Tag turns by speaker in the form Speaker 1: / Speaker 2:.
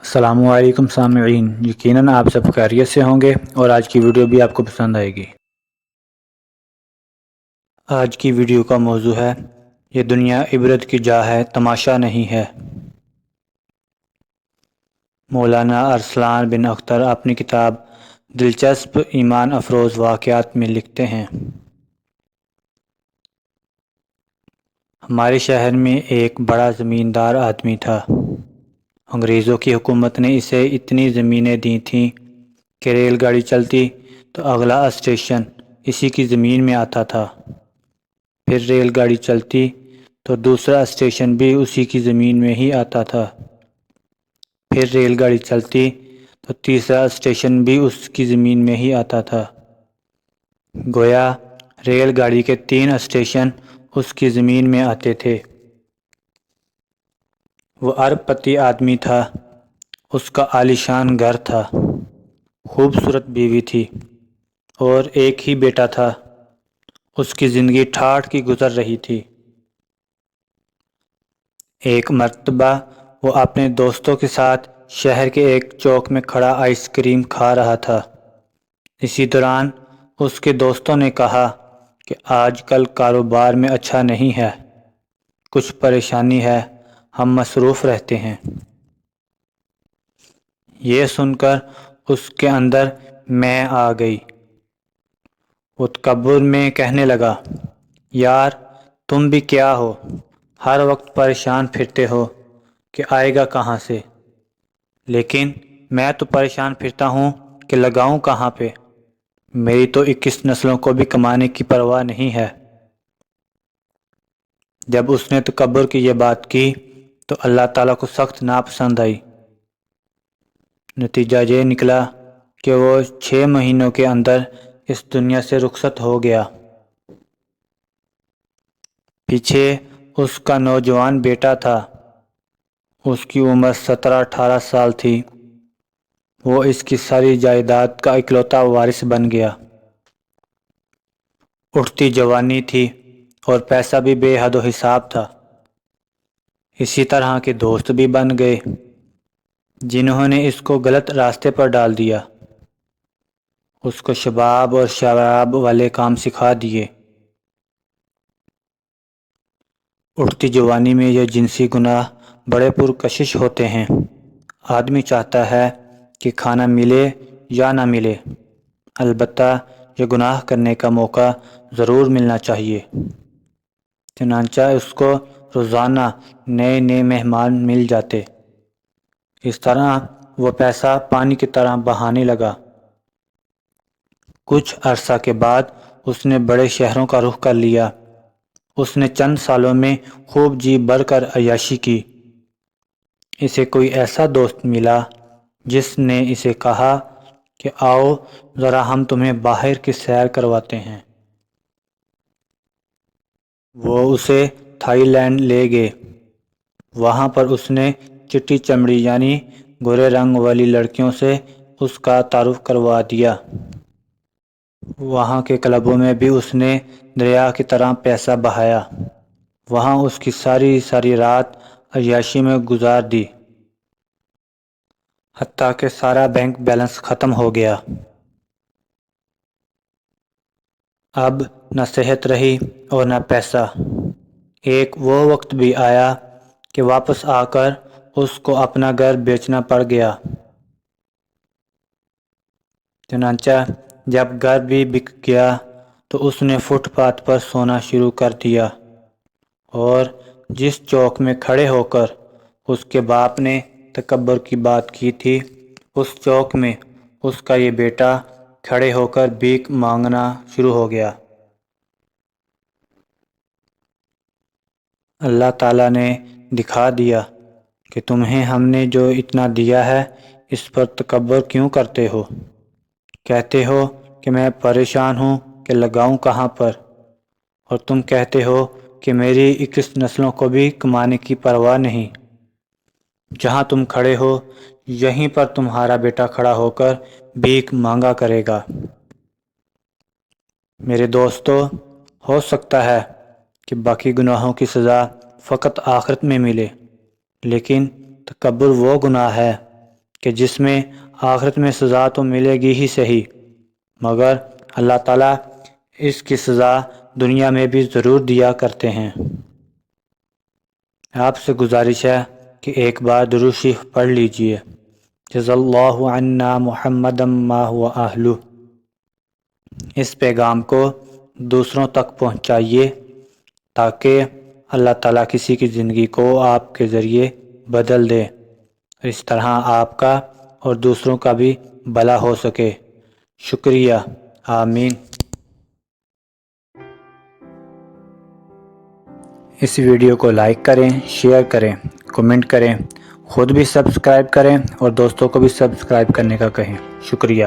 Speaker 1: السلام علیکم سامعین، یقیناً آپ سب خیریت سے ہوں گے اور آج کی ویڈیو بھی آپ کو پسند آئے گی۔ آج کی ویڈیو کا موضوع ہے یہ دنیا عبرت کی جا ہے، تماشا نہیں ہے۔ مولانا ارسلان بن اختر اپنی کتاب دلچسپ ایمان افروز واقعات میں لکھتے ہیں، ہمارے شہر میں ایک بڑا زمیندار آدمی تھا۔ انگریزوں کی حکومت نے اسے اتنی زمینیں دی تھیں کہ ریل گاڑی چلتی تو اگلا اسٹیشن اسی کی زمین میں آتا تھا، پھر ریل گاڑی چلتی تو دوسرا اسٹیشن بھی اسی کی زمین میں ہی آتا تھا، پھر ریل گاڑی چلتی تو تیسرا اسٹیشن بھی اس کی زمین میں ہی آتا تھا۔ گویا ریل گاڑی کے 3 اسٹیشن اس کی زمین میں آتے تھے۔ وہ ارب پتی آدمی تھا، اس کا عالیشان گھر تھا، خوبصورت بیوی تھی اور ایک ہی بیٹا تھا۔ اس کی زندگی ٹھاٹھ کی گزر رہی تھی۔ ایک مرتبہ وہ اپنے دوستوں کے ساتھ شہر کے ایک چوک میں کھڑا آئس کریم کھا رہا تھا۔ اسی دوران اس کے دوستوں نے کہا کہ آج کل کاروبار میں اچھا نہیں ہے، کچھ پریشانی ہے، ہم مصروف رہتے ہیں۔ یہ سن کر اس کے اندر میں آ گئی۔ وہ تکبر میں کہنے لگا، یار تم بھی کیا ہو، ہر وقت پریشان پھرتے ہو کہ آئے گا کہاں سے؟ لیکن میں تو پریشان پھرتا ہوں کہ لگاؤں کہاں پہ؟ میری تو 21 نسلوں کو بھی کمانے کی پرواہ نہیں ہے۔ جب اس نے تکبر کی یہ بات کی تو اللہ تعالیٰ کو سخت ناپسند آئی۔ نتیجہ یہ نکلا کہ وہ 6 مہینوں کے اندر اس دنیا سے رخصت ہو گیا۔ پیچھے اس کا نوجوان بیٹا تھا، اس کی عمر 17-18 سال تھی۔ وہ اس کی ساری جائیداد کا اکلوتا وارث بن گیا۔ اٹھتی جوانی تھی اور پیسہ بھی بے حد و حساب تھا۔ اسی طرح کے دوست بھی بن گئے جنہوں نے اس کو غلط راستے پر ڈال دیا، اس کو شباب اور شراب والے کام سکھا دیے۔ اٹھتی جوانی میں یہ جنسی گناہ بڑے پرکشش ہوتے ہیں۔ آدمی چاہتا ہے کہ کھانا ملے یا نہ ملے، البتہ یہ گناہ کرنے کا موقع ضرور ملنا چاہیے۔ چنانچہ اس کو روزانہ نئے نئے مہمان مل جاتے۔ اس طرح وہ پیسہ پانی کی طرح بہانے لگا۔ کچھ عرصہ کے بعد اس نے بڑے شہروں کا رخ کر لیا۔ اس نے چند سالوں میں خوب جی بھر کر عیاشی کی۔ اسے کوئی ایسا دوست ملا جس نے اسے کہا کہ آؤ ذرا ہم تمہیں باہر کی سیر کرواتے ہیں۔ وہ اسے تھائی لینڈ لے گئے۔ وہاں پر اس نے چٹی چمڑی یعنی گورے رنگ والی لڑکیوں سے اس کا تعارف کروا دیا۔ وہاں کے کلبوں میں بھی اس نے دریا کی طرح پیسہ بہایا۔ وہاں اس کی ساری رات عیاشی میں گزار دی، حتیٰ کہ سارا بینک بیلنس ختم ہو گیا۔ اب نہ صحت رہی اور نہ پیسہ۔ ایک وہ وقت بھی آیا کہ واپس آ کر اس کو اپنا گھر بیچنا پڑ گیا۔ چنانچہ جب گھر بھی بک گیا تو اس نے فٹ پاتھ پر سونا شروع کر دیا، اور جس چوک میں کھڑے ہو کر اس کے باپ نے تکبر کی بات کی تھی، اس چوک میں اس کا یہ بیٹا کھڑے ہو کر بھیک مانگنا شروع ہو گیا۔ اللہ تعالیٰ نے دکھا دیا کہ تمہیں ہم نے جو اتنا دیا ہے اس پر تکبر کیوں کرتے ہو؟ کہتے ہو کہ میں پریشان ہوں کہ لگاؤں کہاں پر، اور تم کہتے ہو کہ میری 21 نسلوں کو بھی کمانے کی پرواہ نہیں۔ جہاں تم کھڑے ہو یہیں پر تمہارا بیٹا کھڑا ہو کر بھیک مانگا کرے گا۔ میرے دوستو، ہو سکتا ہے کہ باقی گناہوں کی سزا فقط آخرت میں ملے، لیکن تکبر وہ گناہ ہے کہ جس میں آخرت میں سزا تو ملے گی ہی صحیح، مگر اللہ تعالیٰ اس کی سزا دنیا میں بھی ضرور دیا کرتے ہیں۔ آپ سے گزارش ہے کہ ایک بار درود شریف پڑھ لیجئے۔ جزا اللہ عنا محمدا ما هو اہلہ۔ اس پیغام کو دوسروں تک پہنچائیے تاکہ اللہ تعالیٰ کسی کی زندگی کو آپ کے ذریعے بدل دے، اس طرح آپ کا اور دوسروں کا بھی بھلا ہو سکے۔ شکریہ، آمین۔ اس ویڈیو کو لائک کریں، شیئر کریں، کمنٹ کریں، خود بھی سبسکرائب کریں اور دوستوں کو بھی سبسکرائب کرنے کا کہیں۔ شکریہ۔